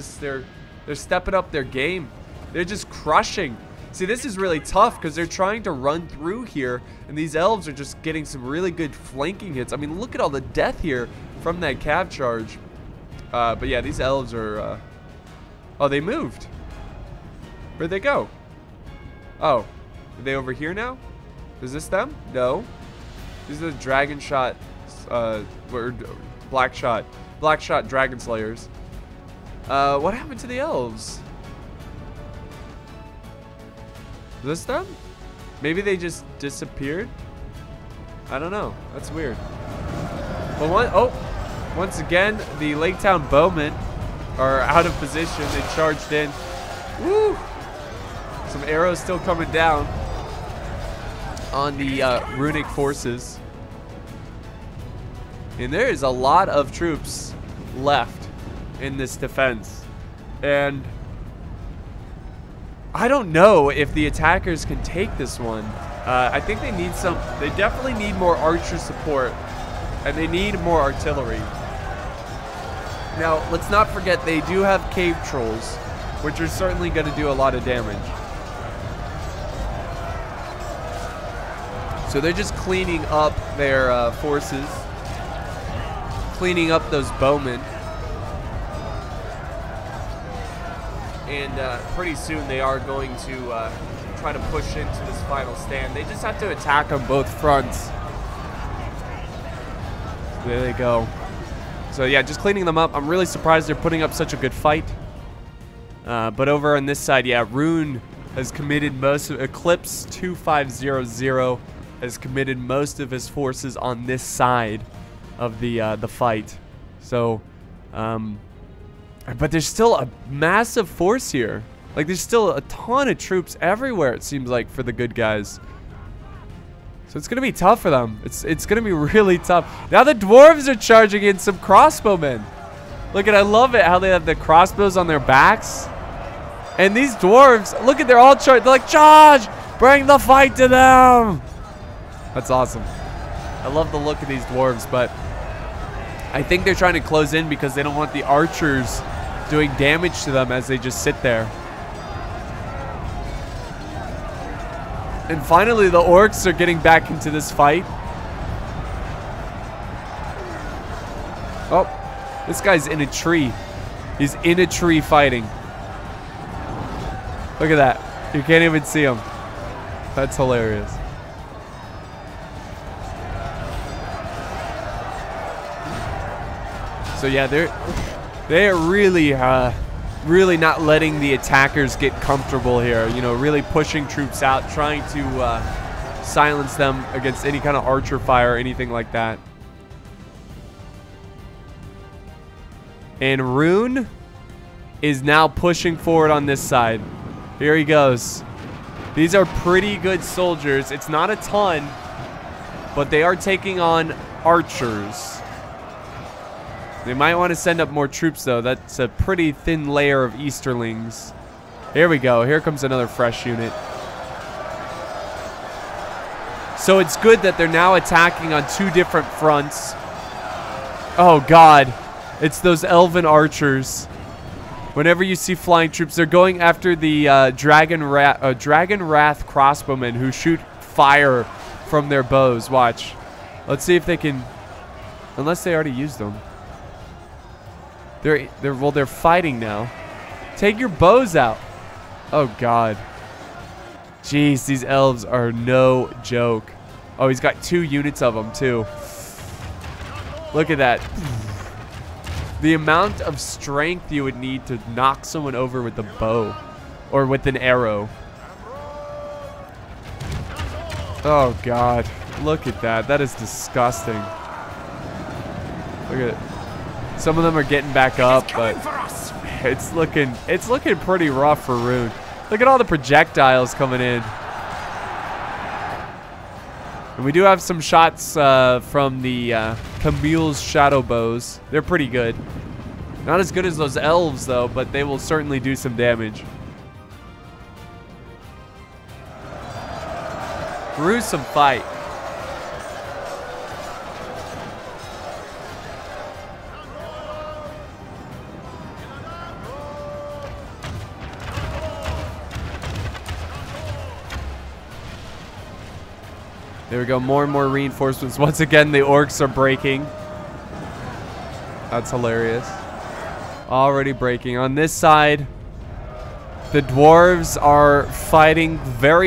stepping up their game. They're just crushing. See, this is really tough because they're trying to run through here, and these elves are just getting some really good flanking hits. I mean, look at all the death here from that cav charge. But yeah, these elves are... Oh, they moved. Where'd they go? Oh, are they over here now? Is this them? No. These are the dragon shot, or black shot dragon slayers. What happened to the elves? Is this them? Maybe they just disappeared? I don't know. That's weird. But once again, the Lake Town Bowmen are out of position. They charged in. Woo! Some arrows still coming down on the runic forces. And there is a lot of troops left in this defense. And I don't know if the attackers can take this one. I think they need they definitely need more archer support, and they need more artillery. Now, let's not forget they do have cave trolls, which are certainly going to do a lot of damage. So they're just cleaning up their forces, cleaning up those bowmen. And pretty soon they are going to try to push into this final stand. They just have to attack on both fronts. There they go. So yeah, just cleaning them up. I'm really surprised they're putting up such a good fight. But over on this side, yeah, Rune has committed most of Eclipse 2500 has committed most of his forces on this side of the fight. So, but there's still a massive force here. Like, there's still a ton of troops everywhere, it seems like, for the good guys. So it's going to be tough for them. It's going to be really tough. Now the dwarves are charging in some crossbowmen. Look at, I love it how they have the crossbows on their backs. And these dwarves, look at, they're all charged. They're like, charge! Bring the fight to them! That's awesome. I love the look of these dwarves, but I think they're trying to close in because they don't want the archers doing damage to them as they just sit there. And finally, the orcs are getting back into this fight. Oh, this guy's in a tree. He's in a tree fighting. Look at that. You can't even see him. That's hilarious. So yeah, they're really not letting the attackers get comfortable here. You know, really pushing troops out, trying to silence them against any kind of archer fire or anything like that. And Rune is now pushing forward on this side. Here he goes. These are pretty good soldiers. It's not a ton, but they are taking on archers. They might want to send up more troops, though. That's a pretty thin layer of Easterlings. Here we go. Here comes another fresh unit. So it's good that they're now attacking on two different fronts. Oh, God. It's those elven archers. Whenever you see flying troops, they're going after the Dragon Wrath crossbowmen who shoot fire from their bows. Watch. Let's see if they can... Unless they already used them. They're fighting now. Take your bows out. Oh, God. Jeez, these elves are no joke. Oh, he's got 2 units of them, too. Look at that. The amount of strength you would need to knock someone over with a bow or with an arrow. Oh, God. Look at that. That is disgusting. Look at it. Some of them are getting back up, but it's looking pretty rough for Rune. Look at all the projectiles coming in. And we do have some shots from the Camille's shadow bows. They're pretty good. Not as good as those elves, though, but they will certainly do some damage. Gruesome fight. There we go, more and more reinforcements. Once again, the orcs are breaking. That's hilarious. Already breaking. On this side, the dwarves are fighting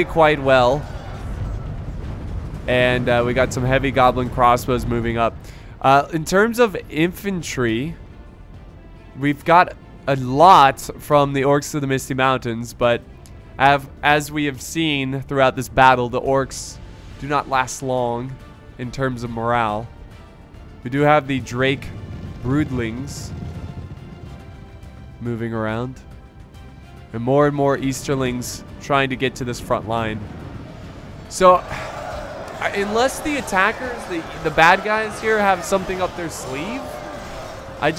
quite well. And we got some heavy goblin crossbows moving up. In terms of infantry, we've got a lot from the orcs of the Misty Mountains, but as we have seen throughout this battle, the orcs do not last long in terms of morale. We do have the Drake broodlings moving around. And more Easterlings trying to get to this front line. So, unless the attackers, the bad guys here have something up their sleeve, I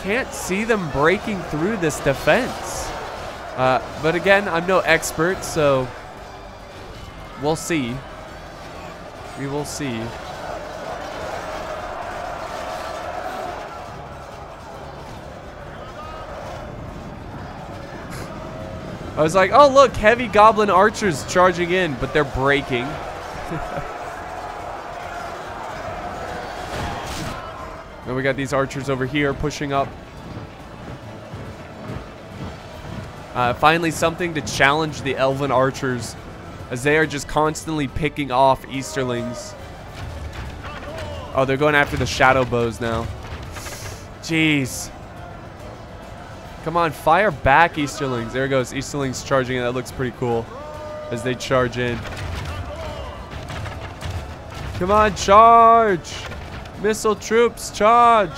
can't see them breaking through this defense. But again, I'm no expert, so we'll see. We will see. I was like, oh look, heavy goblin archers charging in, but they're breaking. And we got these archers over here pushing up. Finally something to challenge the elven archers, as they are just constantly picking off Easterlings. Oh, they're going after the shadow bows now. Jeez. Come on, fire back, Easterlings. There goes Easterlings charging in. That looks pretty cool as they charge in. Come on, charge! Missile troops, charge!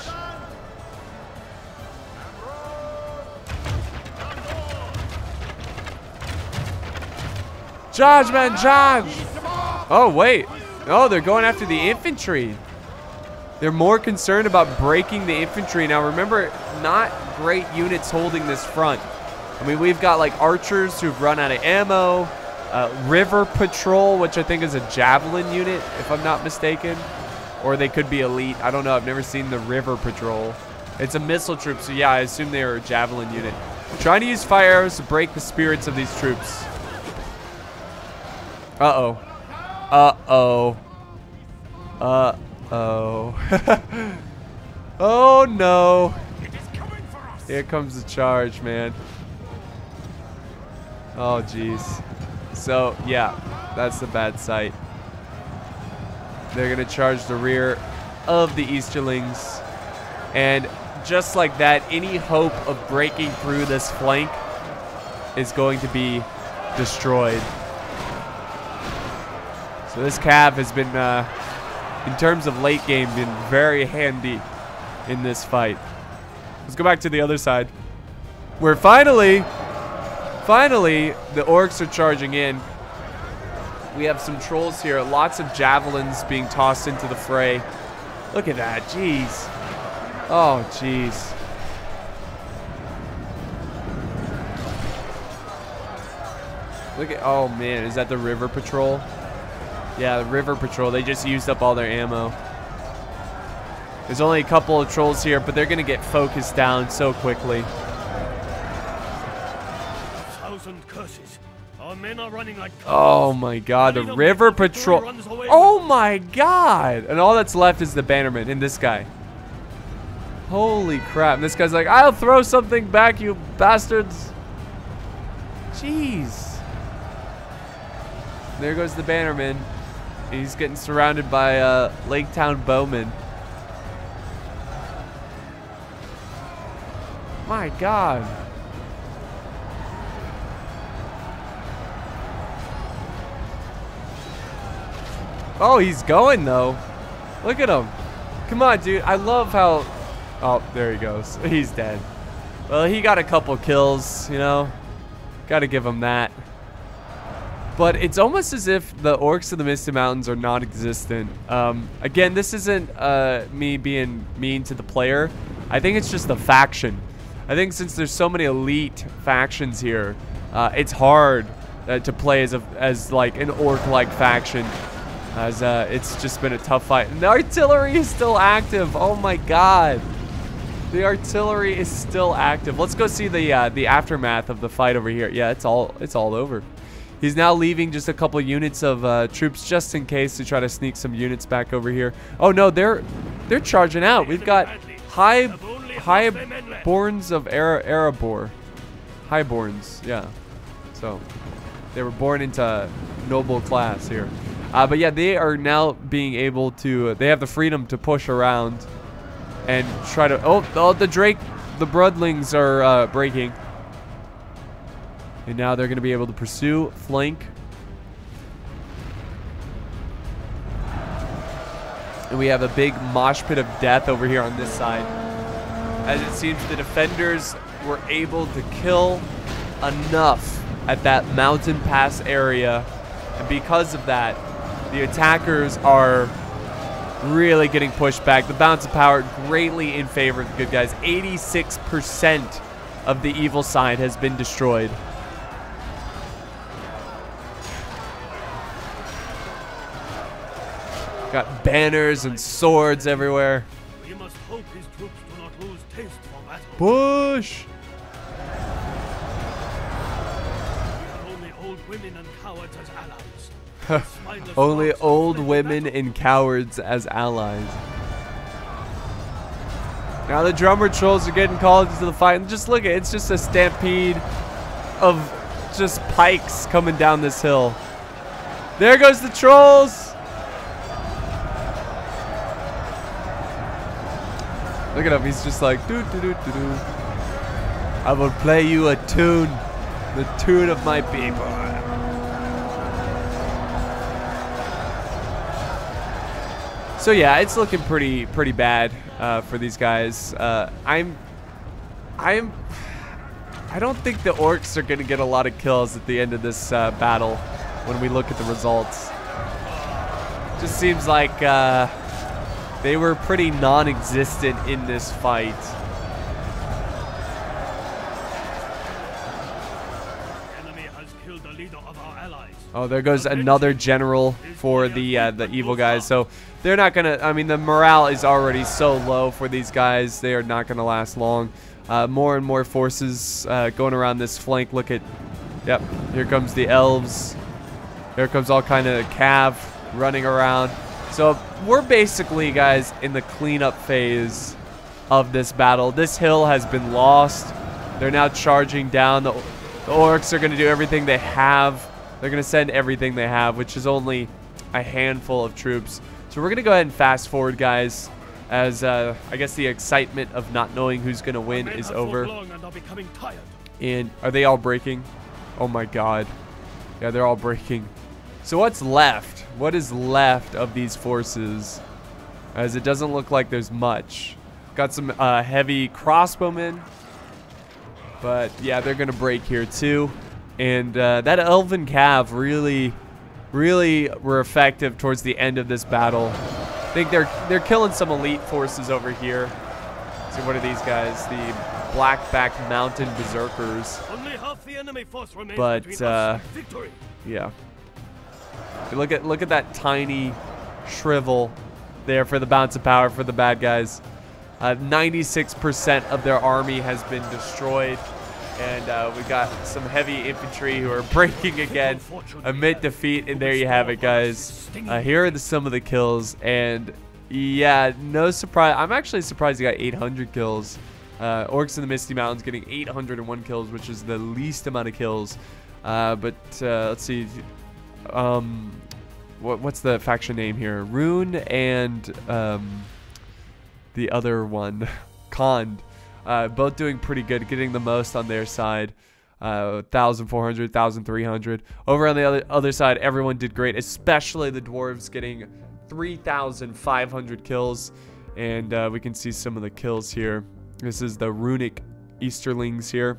Charge, man, charge! Oh, wait. Oh, they're going after the infantry. They're more concerned about breaking the infantry. Now, remember, not great units holding this front. I mean, we've got, like, archers who've run out of ammo. River Patrol, which I think is a javelin unit, if I'm not mistaken. Or they could be elite. I don't know. I've never seen the River Patrol. It's a missile troop, so yeah, I assume they are a javelin unit. I'm trying to use fire arrows to break the spirits of these troops. Uh-oh. Uh-oh. Uh-oh. Oh, no. Here comes the charge, man. Oh, jeez. So, yeah, that's the bad sight. They're going to charge the rear of the Easterlings. And just like that, any hope of breaking through this flank is going to be destroyed. So this cav has been, in terms of late game, been very handy in this fight. Let's go back to the other side, where finally, the orcs are charging in. We have some trolls here. Lots of javelins being tossed into the fray. Look at that. Jeez. Oh, jeez. Look at... Oh, man. Is that the River Patrol? Yeah, the River Patrol. They just used up all their ammo. There's only a couple of trolls here, but they're going to get focused down so quickly. Curses. Our men are running like oh my god, the River Patrol. Oh my god. And all that's left is the bannerman and this guy. Holy crap. And this guy's like, I'll throw something back, you bastards. Jeez. There goes the bannerman. He's getting surrounded by Lake Town bowmen. My god. Oh, he's going though. Look at him. Come on, dude. I love how... Oh, there he goes. He's dead. Well, he got a couple kills, you know. Gotta give him that. But it's almost as if the orcs of the Misty Mountains are non-existent. Again, this isn't me being mean to the player. I think it's just the faction. I think since there's so many elite factions here, it's hard to play as like an orc-like faction. As it's just been a tough fight. And the artillery is still active. Oh my god. The artillery is still active. Let's go see the aftermath of the fight over here. Yeah, it's all over. He's now leaving just a couple units of troops just in case to try to sneak some units back over here. Oh no, they're charging out. We've got highborns of Erebor. Highborns, yeah. So they were born into noble class here. But yeah, they are now being able to, they have the freedom to push around and try to, oh, the Broodlings are breaking. And now they're going to be able to pursue, flank. And we have a big mosh pit of death over here on this side. As it seems the defenders were able to kill enough at that mountain pass area. And because of that, the attackers are really getting pushed back. The balance of power greatly in favor of the good guys. 86% of the evil side has been destroyed. Got banners and swords everywhere. We must hope his troops do not lose taste for battle. Push! women and cowards as allies. Spineless Only dogs are old fled women battle. and cowards as allies. Now the drummer trolls are getting called into the fight. And just look at it. It's just a stampede of just pikes coming down this hill. There goes the trolls. Look at him. He's just like, doo doo doo doo doo. I will play you a tune. The tune of my people. So yeah, it's looking pretty bad for these guys. I don't think the orcs are gonna get a lot of kills at the end of this battle when we look at the results. Just seems like they were pretty non-existent in this fight. Enemy has killed the leader of our allies. Oh, there goes another general for the evil guys. So they're not gonna. I mean, the morale is already so low for these guys. They are not gonna last long. More and more forces going around this flank. Look at, yep. Here comes the elves. Here comes all kind of cav running around. So we're basically, guys, in the cleanup phase of this battle. This hill has been lost. They're now charging down. The orcs are gonna do everything they have. They're gonna send everything they have, which is only a handful of troops. So we're gonna go ahead and fast forward, guys, as I guess the excitement of not knowing who's gonna win is over. And are they all breaking? Oh my god. Yeah, they're all breaking. So what's left? What is left of these forces? As it doesn't look like there's much. Got some heavy crossbowmen. But yeah, they're gonna break here too. And that elven cav really were effective towards the end of this battle. I think they're killing some elite forces over here. So what are these guys? The Blackback Mountain Berserkers. Only half the enemy force remains But between us and victory. yeah. Look at that tiny shrivel there for the bounce of power for the bad guys. 96% of their army has been destroyed. And we got some heavy infantry who are breaking again amid defeat. And there you have it, guys. Here are some of the kills. And yeah, no surprise. I'm actually surprised he got 800 kills. Orcs in the Misty Mountains getting 801 kills, which is the least amount of kills. But let's see. What's the faction name here? Rune and the other one, Khand. Both doing pretty good, getting the most on their side. 1,400, 1,300. Over on the other side, everyone did great, especially the Dwarves getting 3,500 kills. And we can see some of the kills here. This is the Runic Easterlings here.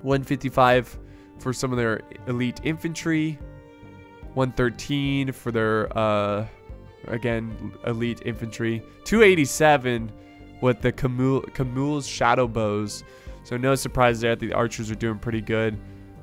155 for some of their elite infantry. 113 for their, again, elite infantry. 287 with the Camul's shadow bows. So no surprise there. The archers are doing pretty good.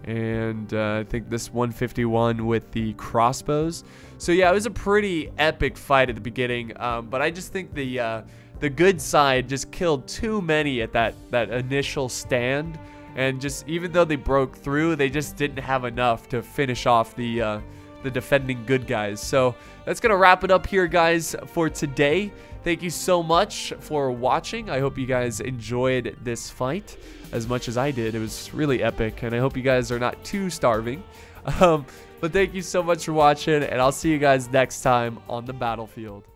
And I think this 151 with the crossbows. So yeah, it was a pretty epic fight at the beginning. But I just think the good side just killed too many at that initial stand. And just even though they broke through, they just didn't have enough to finish off the defending good guys. So that's gonna wrap it up here, guys, for today. Thank you so much for watching. I hope you guys enjoyed this fight as much as I did. It was really epic, and I hope you guys are not too starving. But thank you so much for watching, and I'll see you guys next time on the battlefield.